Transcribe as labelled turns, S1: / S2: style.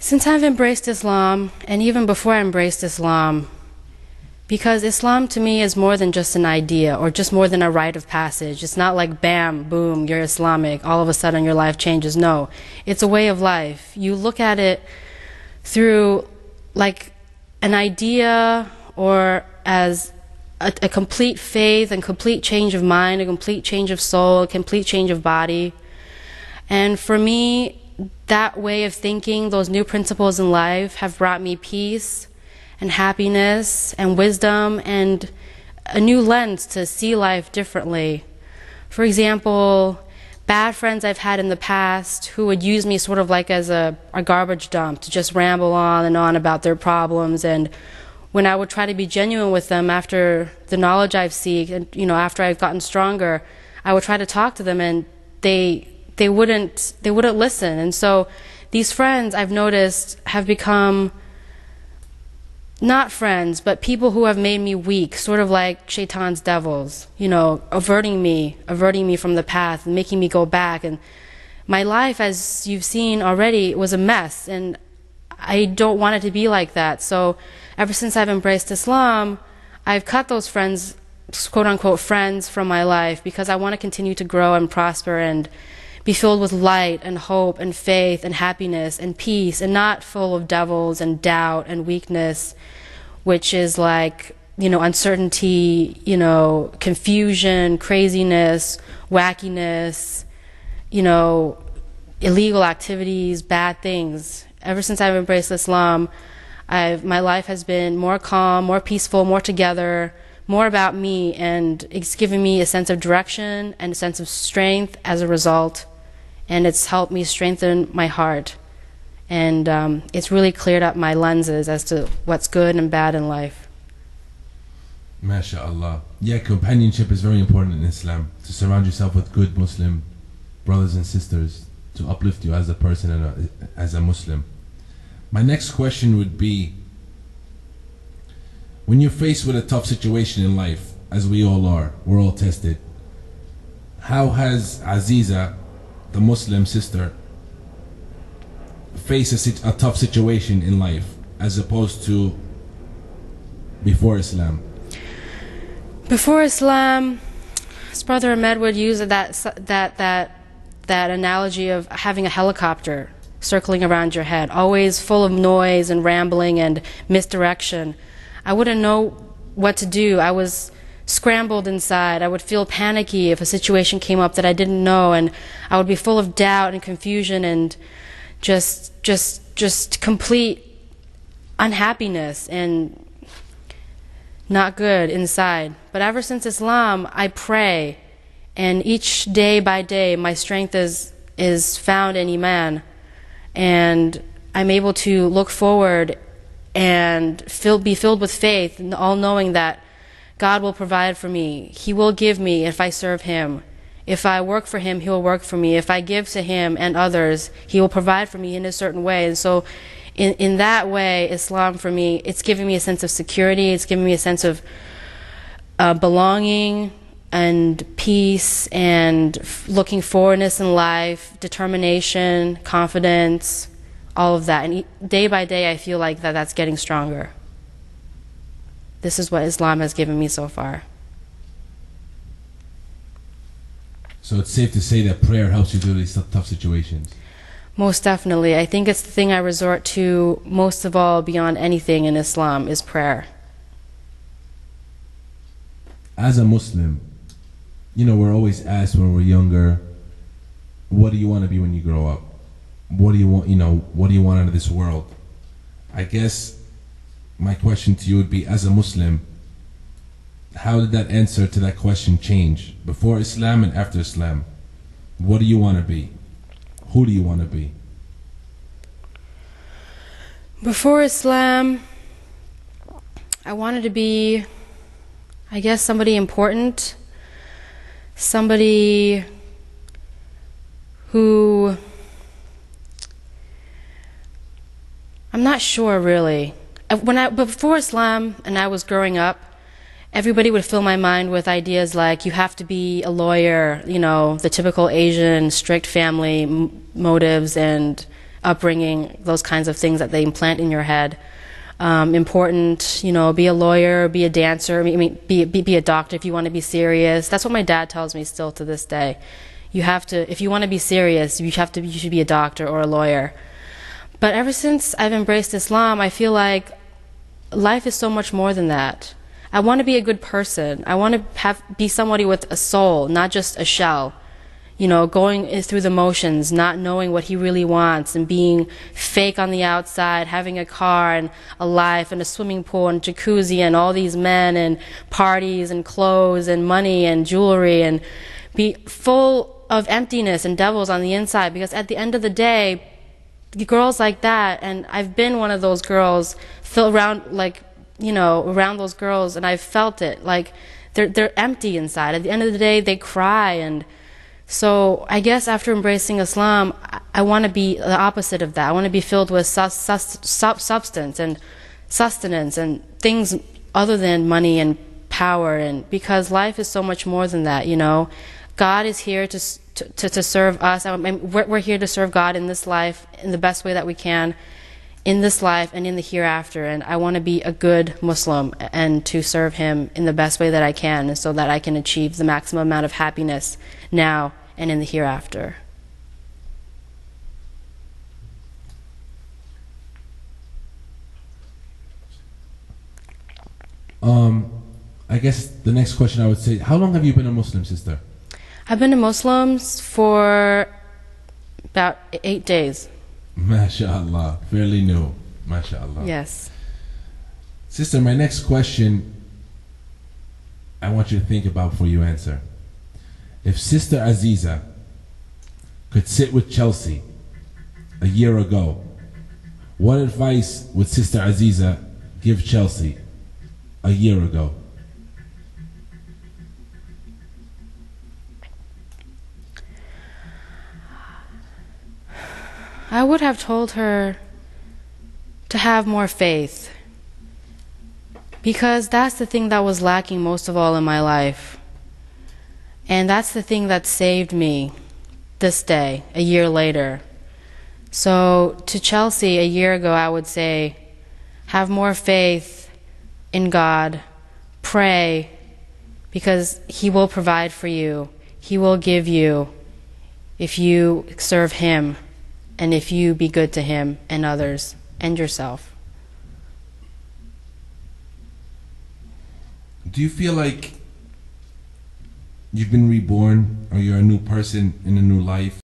S1: Since I've embraced Islam, and even before I embraced Islam, because Islam to me is more than just an idea or just more than a rite of passage. It's not like bam, boom, you're Islamic, all of a sudden your life changes. No, it's a way of life. You look at it through like an idea or as a complete faith and complete change of mind, a complete change of soul, a complete change of body. And for me, that way of thinking, those new principles in life have brought me peace and happiness and wisdom and a new lens to see life differently. For example, bad friends I've had in the past who would use me sort of like as a garbage dump to just ramble on and on about their problems, and when I would try to be genuine with them after the knowledge I've seeked and after I've gotten stronger, I would try to talk to them and they wouldn't listen. And so these friends I've noticed have become not friends, but people who have made me weak, sort of like shaitan's devils, averting me from the path and making me go back. And my life, as you've seen already, was a mess, and I don't want it to be like that. So ever since I've embraced Islam, I've cut those friends, quote unquote friends, from my life because I want to continue to grow and prosper and be filled with light and hope and faith and happiness and peace, and not full of devils and doubt and weakness, which is like, uncertainty, confusion, craziness, wackiness, illegal activities, bad things. Ever since I've embraced Islam, my life has been more calm, more peaceful, more together, more about me, and it's given me a sense of direction and a sense of strength as a result. And it's helped me strengthen my heart. And it's really cleared up my lenses as to what's good and bad in life.
S2: MashaAllah. Yeah, companionship is very important in Islam. To surround yourself with good Muslim brothers and sisters to uplift you as a person and as a Muslim. My next question would be, when you're faced with a tough situation in life, as we all are, we're all tested, how has Aziza, the Muslim sister, face a tough situation in life as opposed to before Islam?
S1: Before Islam, his brother Ahmed would use that analogy of having a helicopter circling around your head, always full of noise and rambling and misdirection. I wouldn't know what to do. I was scrambled inside. I would feel panicky if a situation came up that I didn't know, and I would be full of doubt and confusion and just complete unhappiness and not good inside. But ever since Islam, I pray, and each day by day my strength is found in Iman, and I'm able to look forward and be filled with faith, and all knowing that God will provide for me. He will give me if I serve Him. If I work for Him, He will work for me. If I give to Him and others, He will provide for me in a certain way. And so in that way, Islam for me, it's giving me a sense of security. It's giving me a sense of belonging and peace and looking forwardness in life, determination, confidence, all of that. And day by day, I feel like that's getting stronger. This is what Islam has given me so far.
S2: So it's safe to say that prayer helps you through these tough situations?
S1: Most definitely. I think it's the thing I resort to most of all, beyond anything in Islam, is prayer.
S2: As a Muslim, we're always asked when we're younger, what do you want to be when you grow up? What do you want, what do you want out of this world? I guess my question to you would be, as a Muslim, how did that answer to that question change before Islam and after Islam? What do you want to be? Who do you want to be?
S1: Before Islam, I wanted to be, I guess, somebody important, somebody who, I'm not sure really. Before Islam and I was growing up, everybody would fill my mind with ideas like, you have to be a lawyer, the typical Asian strict family motives and upbringing, those kinds of things that they implant in your head. Important, be a lawyer, be a dancer, be a doctor if you want to be serious. That's what my dad tells me still to this day. You have to, if you want to be serious, you should be a doctor or a lawyer. But ever since I've embraced Islam, I feel like life is so much more than that. I want to be a good person. I want to be somebody with a soul, not just a shell. Going through the motions, not knowing what he really wants, and being fake on the outside, having a car and a life and a swimming pool and jacuzzi and all these men and parties and clothes and money and jewelry, and be full of emptiness and devils on the inside. Because at the end of the day, girls like that, and I've been one of those girls, around those girls, and I've felt it. Like they're empty inside. At the end of the day, they cry. And so I guess after embracing Islam, I want to be the opposite of that. I want to be filled with substance and sustenance and things other than money and power. And because life is so much more than that, God is here to serve us. We're here to serve God in this life in the best way that we can, in this life and in the hereafter. And I want to be a good Muslim and to serve Him in the best way that I can, so that I can achieve the maximum amount of happiness now and in the hereafter.
S2: I guess the next question I would say, how long have you been a Muslim, sister?
S1: I've been a Muslim for about 8 days.
S2: MashaAllah, fairly new. MashaAllah.
S1: Yes.
S2: Sister, my next question, I want you to think about before you answer. If Sister Aziza could sit with Chelsea a year ago, what advice would Sister Aziza give Chelsea a year ago?
S1: I would have told her to have more faith, because that's the thing that was lacking most of all in my life. And that's the thing that saved me this day, a year later. So to Chelsea a year ago, I would say, have more faith in God, pray, because He will provide for you. He will give you if you serve Him, and if you be good to Him and others and yourself.
S2: Do you feel like you've been reborn, or you're a new person in a new life?